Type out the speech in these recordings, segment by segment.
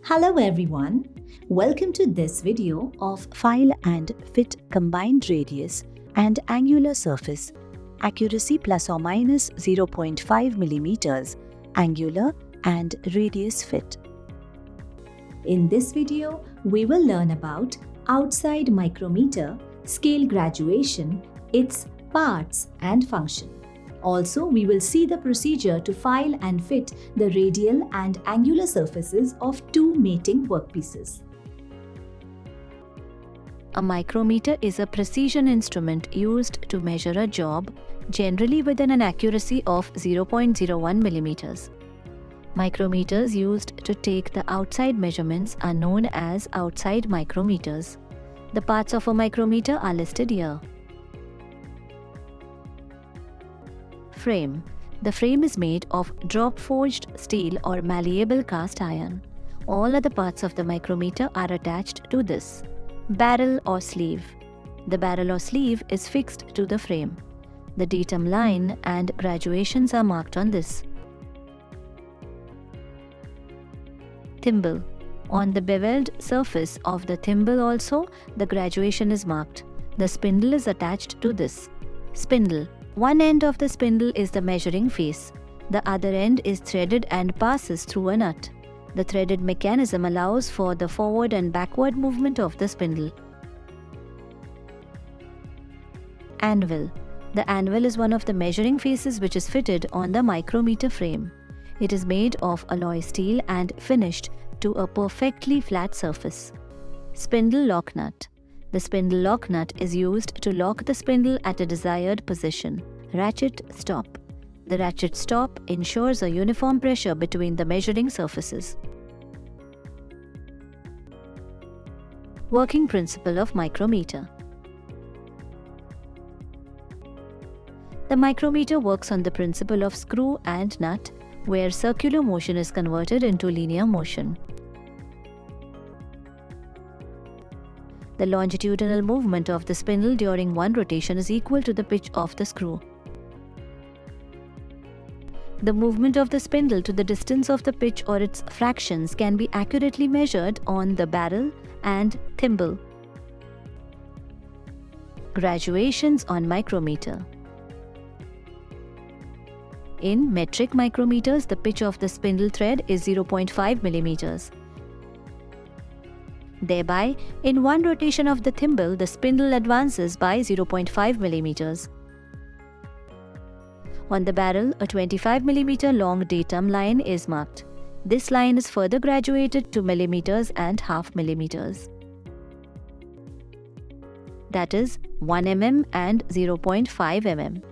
Hello everyone, welcome to this video of file and fit combined radius and angular surface, accuracy plus or minus 0.5 millimeters, angular and radius fit. In this video, we will learn about outside micrometer, scale graduation, its parts and function. Also, we will see the procedure to file and fit the radial and angular surfaces of two mating workpieces. A micrometer is a precision instrument used to measure a job, generally within an accuracy of 0.01 millimeters. Micrometers used to take the outside measurements are known as outside micrometers. The parts of a micrometer are listed here. Frame. The frame is made of drop-forged steel or malleable cast iron. All other parts of the micrometer are attached to this. Barrel or sleeve. The barrel or sleeve is fixed to the frame. The datum line and graduations are marked on this. Thimble. On the beveled surface of the thimble also, the graduation is marked. The spindle is attached to this. Spindle. One end of the spindle is the measuring face. The other end is threaded and passes through a nut. The threaded mechanism allows for the forward and backward movement of the spindle. Anvil. The anvil is one of the measuring faces which is fitted on the micrometer frame. It is made of alloy steel and finished to a perfectly flat surface. Spindle lock nut. The spindle lock nut is used to lock the spindle at a desired position. Ratchet stop. The ratchet stop ensures a uniform pressure between the measuring surfaces. Working principle of micrometer. The micrometer works on the principle of screw and nut, where circular motion is converted into linear motion. The longitudinal movement of the spindle during one rotation is equal to the pitch of the screw. The movement of the spindle to the distance of the pitch or its fractions can be accurately measured on the barrel and thimble. Graduations on micrometer. In metric micrometers, the pitch of the spindle thread is 0.5 millimeters. Thereby, in one rotation of the thimble, the spindle advances by 0.5 millimeters. On the barrel, a 25 millimeter long datum line is marked. This line is further graduated to millimeters and half millimeters. That is 1 mm and 0.5 mm.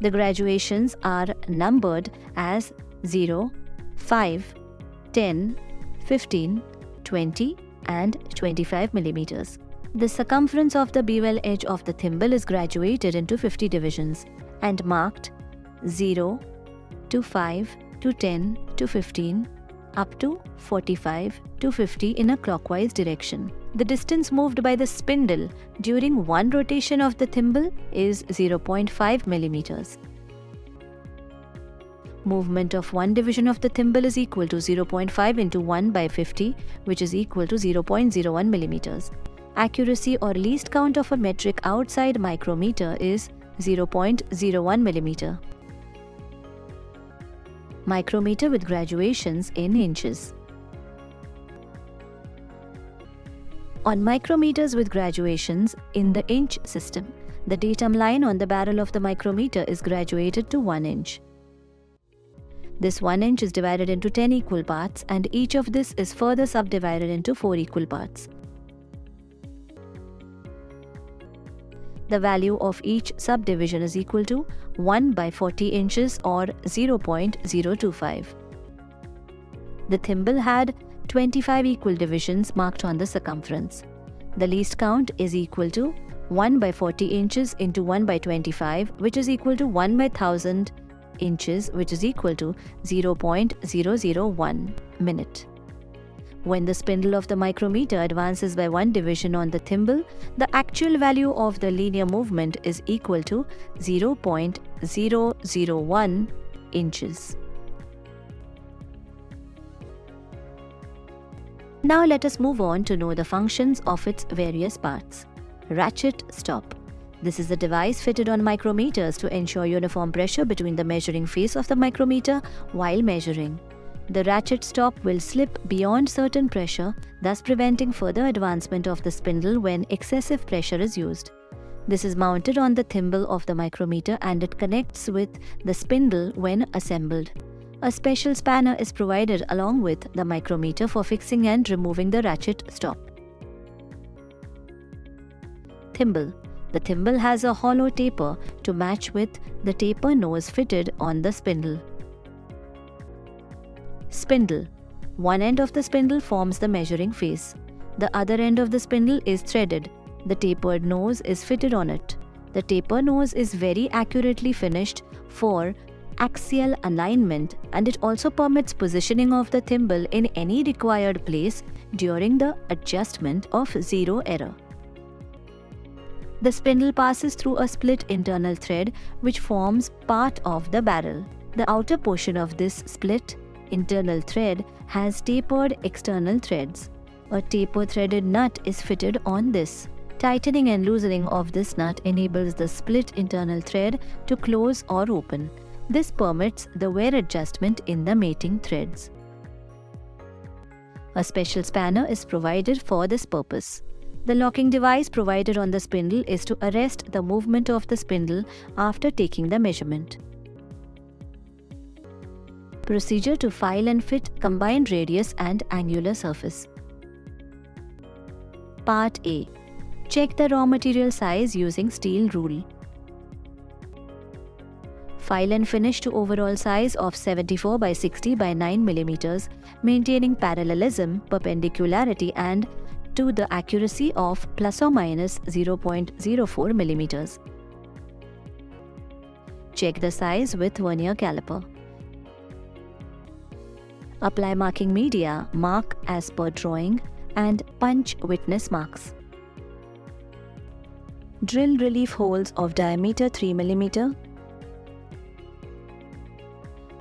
The graduations are numbered as 0, 5, 10, 15, 20 and 25 millimeters. The circumference of the bevel edge of the thimble is graduated into 50 divisions and marked 0 to 5 to 10 to 15 up to 45 to 50 in a clockwise direction. The distance moved by the spindle during one rotation of the thimble is 0.5 millimeters. Movement of one division of the thimble is equal to 0.5 into 1 by 50, which is equal to 0.01 millimeters. Accuracy or least count of a metric outside micrometer is 0.01 millimeter. Micrometer with graduations in inches. On micrometers with graduations in the inch system, the datum line on the barrel of the micrometer is graduated to 1 inch. This 1 inch is divided into 10 equal parts, and each of this is further subdivided into 4 equal parts. The value of each subdivision is equal to 1 by 40 inches or 0.025. The thimble had 25 equal divisions marked on the circumference. The least count is equal to 1 by 40 inches into 1 by 25, which is equal to 1 by 1000 inches, which is equal to 0.001 minute. When the spindle of the micrometer advances by one division on the thimble, the actual value of the linear movement is equal to 0.001 inches. Now let us move on to know the functions of its various parts. Ratchet stop. This is a device fitted on micrometers to ensure uniform pressure between the measuring face of the micrometer while measuring. The ratchet stop will slip beyond certain pressure, thus preventing further advancement of the spindle when excessive pressure is used. This is mounted on the thimble of the micrometer and it connects with the spindle when assembled. A special spanner is provided along with the micrometer for fixing and removing the ratchet stop. Thimble. The thimble has a hollow taper to match with the taper nose fitted on the spindle. Spindle. One end of the spindle forms the measuring face. The other end of the spindle is threaded. The tapered nose is fitted on it. The taper nose is very accurately finished for axial alignment, and it also permits positioning of the thimble in any required place during the adjustment of zero error. The spindle passes through a split internal thread which forms part of the barrel. The outer portion of this split internal thread has tapered external threads. A taper-threaded nut is fitted on this. Tightening and loosening of this nut enables the split internal thread to close or open. This permits the wear adjustment in the mating threads. A special spanner is provided for this purpose. The locking device provided on the spindle is to arrest the movement of the spindle after taking the measurement. Procedure to file and fit combined radius and angular surface. Part A. Check the raw material size using steel rule. File and finish to overall size of 74 by 60 by 9 mm, maintaining parallelism, perpendicularity and to the accuracy of plus or minus 0.04 mm. Check the size with vernier caliper. Apply marking media, mark as per drawing and punch witness marks. Drill relief holes of diameter 3 mm.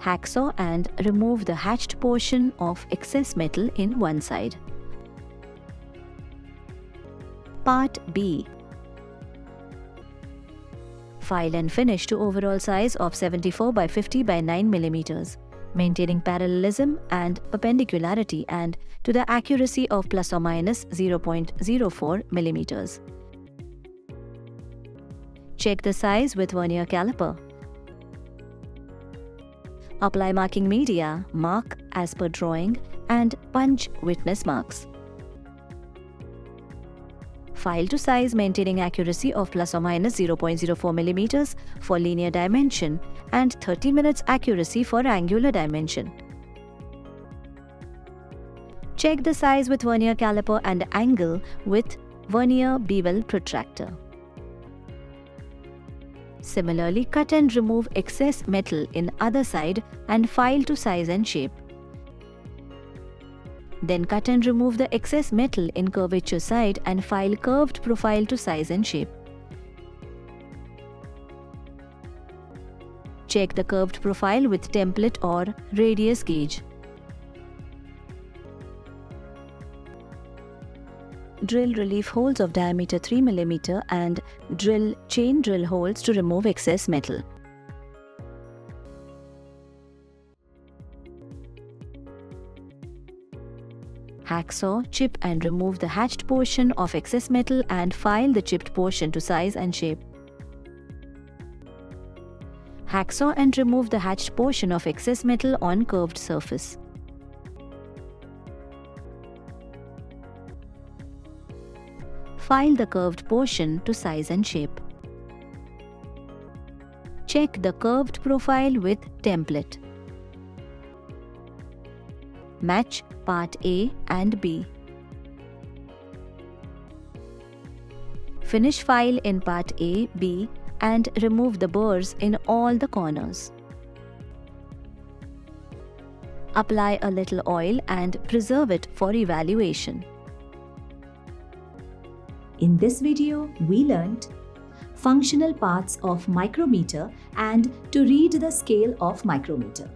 Hacksaw and remove the hatched portion of excess metal in one side. Part B. File and finish to overall size of 74 by 50 by 9 mm, maintaining parallelism and perpendicularity and to the accuracy of plus or minus 0.04 mm. Check the size with vernier caliper. Apply marking media, mark as per drawing and punch witness marks. File to size, maintaining accuracy of plus or minus 0.04 mm for linear dimension and 30 minutes accuracy for angular dimension. Check the size with vernier caliper and angle with vernier bevel protractor. Similarly, cut and remove excess metal in other side and file to size and shape. Then cut and remove the excess metal in curvature side and file curved profile to size and shape. Check the curved profile with template or radius gauge. Drill relief holes of diameter 3 mm and drill chain drill holes to remove excess metal. Hacksaw, chip and remove the hatched portion of excess metal and file the chipped portion to size and shape. Hacksaw and remove the hatched portion of excess metal on curved surface. File the curved portion to size and shape. Check the curved profile with template. Match Part A and B. Finish file in Part A, B and remove the burrs in all the corners. Apply a little oil and preserve it for evaluation. In this video, we learnt functional parts of micrometer and to read the scale of micrometer.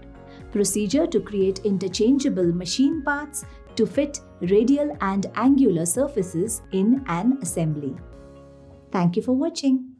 Procedure to create interchangeable machine parts, to fit radial and angular surfaces in an assembly. Thank you for watching.